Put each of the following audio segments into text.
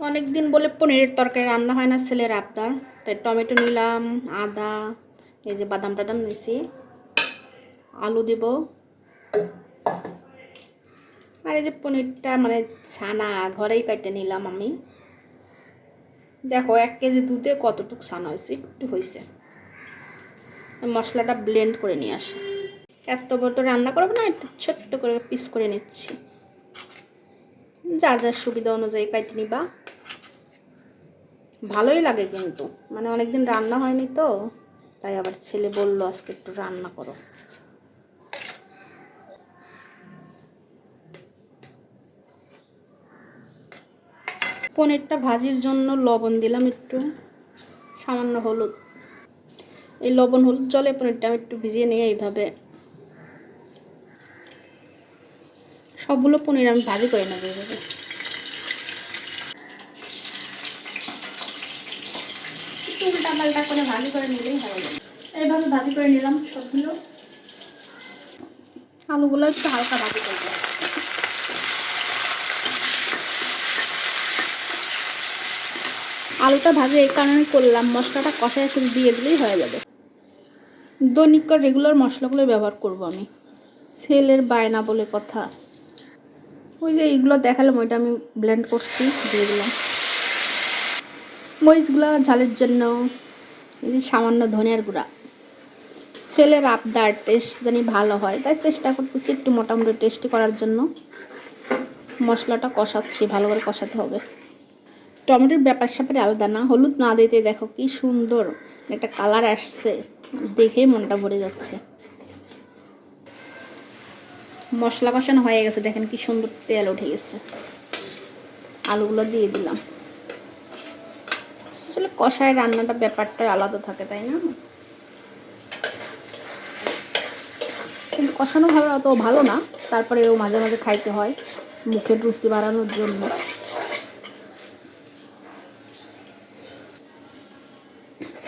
অনেক দিন বলে পনিরের তরকারি রান্না হয় না, ছেলের আবদার, তাই টমেটো নিলাম, আদা, এই যে বাদাম টাদাম নিছি, আলু দেব, আর এই যে পনিরটা মানে ছানা ঘরেই কেটে নিলাম আমি। দেখো 1 কেজি দুধে কতটুকু ছানা হয়েছে, একটু হয়েছে। মশলাটা ব্লেন্ড করে নিয়ে আসি। এত বড় তো রান্না করবো না, একটু ছোট্ট করে পিস করে নিচ্ছি, যার যার সুবিধা অনুযায়ী কেটে নিবা। ভালোই লাগে কিন্তু, মানে অনেকদিন রান্না হয়নি তো, তাই আবার ছেলে বললো আজকে একটু রান্না করো। পনিরটা ভাজির জন্য লবণ দিলাম একটু, সামান্য হলুদ। এই লবণ হলুদ জলে পনিরটা আমি একটু ভিজিয়ে নিয়ে এইভাবে সবগুলো পনির আমি ভাজি করে নেবো। এইভাবে উল্টা পাল্টা করে ভাজি করে নিলেই হয়ে যাবে। এইভাবে ভাজি করে নিলাম সবগুলো। আলুগুলো একটু হালকা ভাজি করবো। আলুটা ভাজি এই কারণে করলাম, মশলাটা কষায় শুধু দিয়ে দিলেই হয়ে যাবে। দৈনিক রেগুলার মশলাগুলো ব্যবহার করব আমি, ছেলের বায়না বলে কথা। ওই যে এইগুলো দেখালাম, ওইটা আমি ব্লেন্ড করছি, দিয়ে দিলাম। মরিচগুলো ঝালের জন্য, এই যে সামান্য ধনিয়ার গুঁড়া। ছেলের আবদার টেস্ট জানি ভালো হয়, তাই চেষ্টা করতেছি একটু মোটামুটি টেস্টি করার জন্য। মশলাটা কষাচ্ছি, ভালো করে কষাতে হবে। টমেটোর ব্যাপার স্যাপারে আলাদা না, হলুদ না দিতে দেখো কি সুন্দর একটা কালার আসছে, দেখেই মনটা ভরে যাচ্ছে। মশলা কষানো হয়ে গেছে, দেখেন কি সুন্দর তেল উঠে গেছে। আলুগুলো দিয়ে দিলাম। আসলে কষায় রান্নাটা ব্যাপারটা আলাদা থাকে, তাই না? কিন্তু কষানো ভালো অত ভালো না, তারপরেও মাঝে মাঝে খাইতে হয় মুখের রুচি বাড়ানোর জন্য।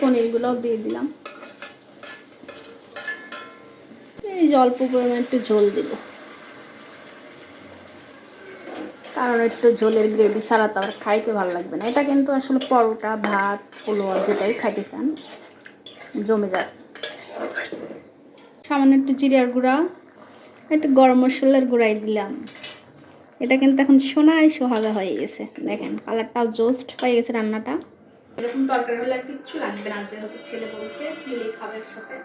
পনিরগুলোও দিয়ে দিলাম। এই যে অল্প পরিমাণে একটু ঝোল দিব, কারণ একটু ঝোলের গ্রেভি ছাড়া তো আবার খাইতে ভালো লাগবে না। এটা কিন্তু আসলে পরোটা, ভাত, পোলাও যেটাই খাইতে চান জমে যায়। সামান্য একটু জিরার গুঁড়া, একটু গরম মশলার গুঁড়াই দিলাম। এটা কিন্তু এখন সোনায় সোহাগা হয়ে গেছে, দেখেন কালারটাও জোস্ট হয়ে গেছে রান্নাটা। এরকম তরকারি হলে আর কিচ্ছু লাগবে না, যেহেতু ছেলে বলছে মিলে খাবার সাথে।